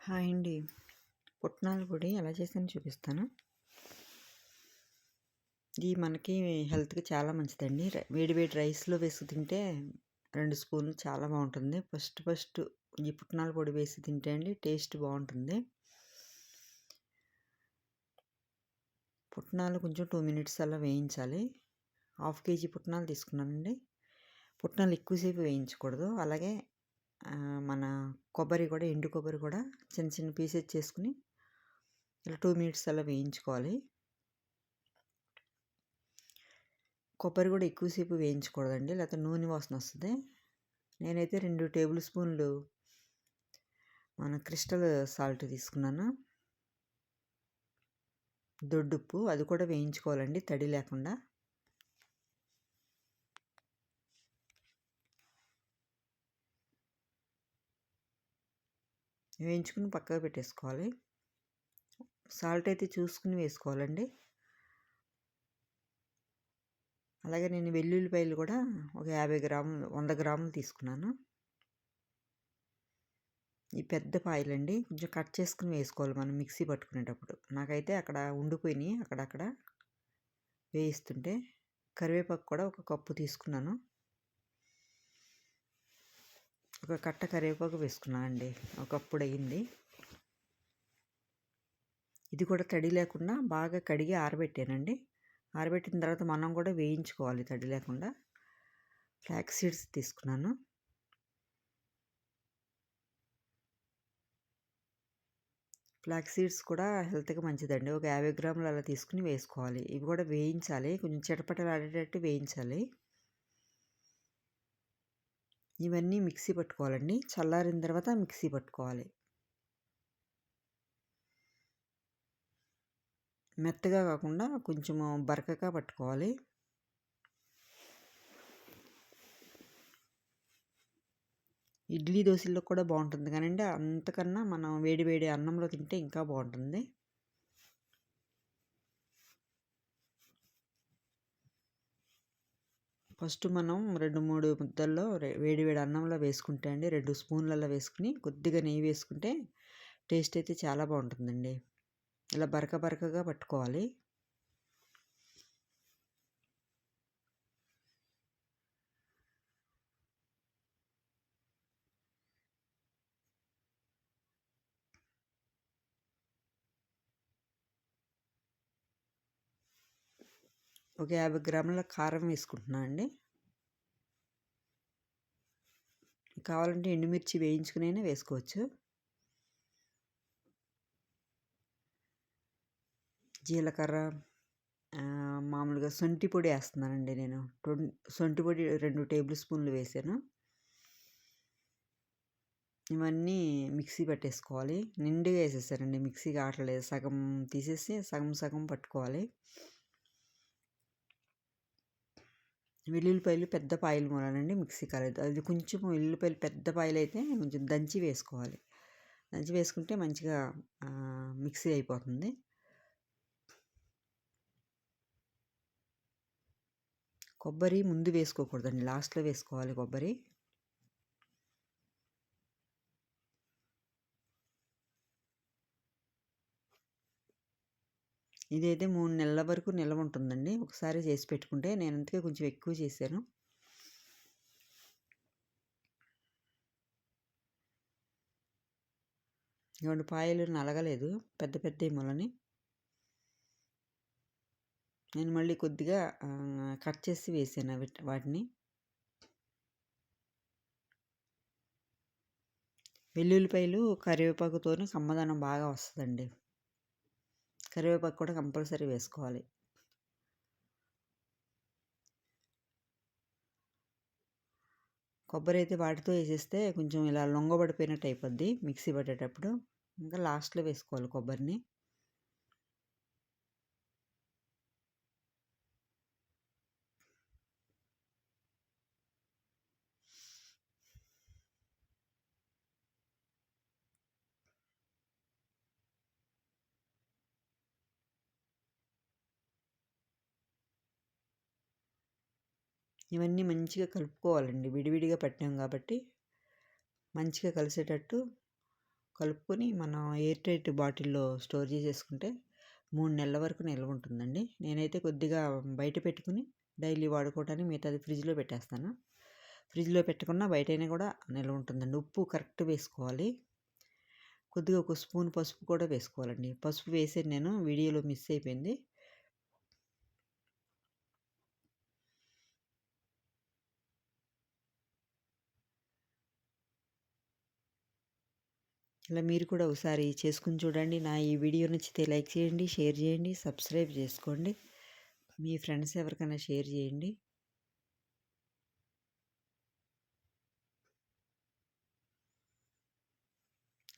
Hi అండి. పుట్నాల పొడి ఎలా చేశానో చూపిస్తాను. ఇది మనకి హెల్త్‌కి చాలా మంచిదండి. వేడి వేడి రైస్‌లో వేసి తింటే 2 స్పూన్లు చాలా బావుంటుంది. ఫస్ట్ ఈ పుట్నాల పొడి వేసి తింటే అండి టేస్ట్ బావుంటుంది. పుట్నాలు కొంచెం 2 మినిట్స్ అలా వేయించాలి. హాఫ్ కేజీ పుట్నాలు తీసుకున్నానండి. పుట్నాలు ఎక్కువసేపు వేయించకూడదు. అలాగే మన కొబ్బరి కూడా ఎండు కొబ్బరి కూడా చిన్న చిన్న పీసెస్ చేసుకుని ఇలా 2 మినిట్స్ అలా వేయించుకోవాలి. కొబ్బరి కూడా ఎక్కువసేపు వేయించకూడదండి, లేకపోతే నూనె వాసన వస్తుంది. నేనైతే 2 టేబుల్ స్పూన్లు మన క్రిస్టల్ సాల్ట్ తీసుకున్నాను. దొడ్డుప్పు అది కూడా వేయించుకోవాలండి, తడి లేకుండా. వేయించుకుని పక్కకు పెట్టేసుకోవాలి. సాల్ట్ అయితే చూసుకుని వేసుకోవాలండి. అలాగే నేను వెల్లుల్లిపాయలు కూడా ఒక 50 గ్రాములు 100 గ్రాములు తీసుకున్నాను. ఈ పెద్ద పాయలండి, కొంచెం కట్ చేసుకుని వేసుకోవాలి మనం మిక్సీ పట్టుకునేటప్పుడు. నాకైతే అక్కడ ఉండిపోయినాయి అక్కడక్కడ వేయిస్తుంటే. కరివేపాకు కూడా ఒక కప్పు తీసుకున్నాను. ఒక కట్ట కరివేపాకు వేసుకున్నాను అండి, ఒకప్పుడు అయ్యింది. ఇది కూడా తడి లేకుండా బాగా కడిగి ఆరబెట్టానండి. ఆరబెట్టిన తర్వాత మనం కూడా వేయించుకోవాలి తడి లేకుండా. ఫ్లాక్స్ సీడ్స్ తీసుకున్నాను. ఫ్లాక్స్ సీడ్స్ కూడా హెల్త్కి మంచిదండి. ఒక 50 గ్రాములు అలా తీసుకుని వేసుకోవాలి. ఇవి కూడా వేయించాలి, కొంచెం చిటపటలాడేటట్టు వేయించాలి. ఇవన్నీ మిక్సీ పట్టుకోవాలండి. చల్లారిన తర్వాత మిక్సీ పట్టుకోవాలి. మెత్తగా కాకుండా కొంచెము బరకగా పట్టుకోవాలి. ఇడ్లీ దోశల్లో కూడా బాగుంటుంది కానండి, అంతకన్నా మనం వేడి వేడి అన్నంలో తింటే ఇంకా బాగుంటుంది. ఫస్ట్ మనం 2-3 ముద్దల్లో వేడి వేడి అన్నంలో వేసుకుంటే అండి, 2 స్పూన్లలో వేసుకుని కొద్దిగా నెయ్యి వేసుకుంటే టేస్ట్ అయితే చాలా బాగుంటుందండి. ఇలా బరకగా పట్టుకోవాలి. ఒక 50 గ్రాముల కారం వేసుకుంటున్నాను అండి. కావాలంటే ఎండుమిర్చి వేయించుకునైనా వేసుకోవచ్చు. జీలకర్ర, మామూలుగా శొంఠి పొడి వేస్తున్నానండి నేను. శొంఠి పొడి 2 టేబుల్ స్పూన్లు వేసాను. ఇవన్నీ మిక్సీ పట్టేసుకోవాలి. నిండుగా వేసేసానండి, మిక్సీ కావట్లేదు. సగం తీసేసి సగం పట్టుకోవాలి. వెల్లుల్లిపాయలు పెద్ద పాయలు మూలనండి మిక్సీ కాలేదు. అది కొంచెం వెల్లుల్లిపాయలు పెద్ద పాయలు అయితే కొంచెం దంచి వేసుకోవాలి. దంచి వేసుకుంటే మంచిగా మిక్సీ అయిపోతుంది. కొబ్బరి ముందు వేసుకోకూడదండి, లాస్ట్లో వేసుకోవాలి కొబ్బరి. ఇదైతే 3 నెలల వరకు నిల్వ ఉంటుందండి, ఒకసారి చేసి పెట్టుకుంటే. నేను అందుకే కొంచెం ఎక్కువ చేశాను. ఇటువంటి పాయలు నలగలేదు, పెద్ద మూలని. నేను మళ్ళీ కొద్దిగా కట్ చేసి వేసాను వాటిని. వెల్లుల్లిపాయలు కరివేపాకుతోనే కమ్మదనం బాగా వస్తుందండి. కరివేపాకు కూడా కంపల్సరీ వేసుకోవాలి. కొబ్బరి అయితే వాటితో వేసేస్తే కొంచెం ఇలా లొంగబడిపోయినట్టు అయిపోద్ది మిక్సీ పట్టేటప్పుడు. ఇంకా లాస్ట్లో వేసుకోవాలి కొబ్బరిని. ఇవన్నీ మంచిగా కలుపుకోవాలండి. విడివిడిగా పట్టాం కాబట్టి మంచిగా కలిసేటట్టు కలుపుకొని మనం ఎయిర్ టైట్ బాటిల్‌లో స్టోర్ చేసేసుకుంటే 3 నెలల వరకు నిల్వ ఉంటుందండి. నేనైతే కొద్దిగా బయట పెట్టుకొని డైలీ వాడుకోవటానికి మిగతాది ఫ్రిడ్జ్‌లో పెట్టేస్తాను. ఫ్రిడ్జ్‌లో పెట్టకున్నా బయటైనా కూడా నిల్వ ఉంటుందండి. ఉప్పు కరెక్ట్ వేసుకోవాలి. కొద్దిగా ఒక స్పూన్ పసుపు కూడా వేసుకోవాలండి. పసుపు వేసేది నేను వీడియోలో మిస్ అయిపోయింది. ఇలా మీరు కూడా ఒకసారి చేసుకొని చూడండి. నా ఈ వీడియో నచ్చితే లైక్ చేయండి, షేర్ చేయండి, సబ్స్క్రైబ్ చేసుకోండి. మీ ఫ్రెండ్స్ ఎవరికైనా షేర్ చేయండి.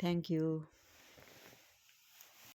Thank you.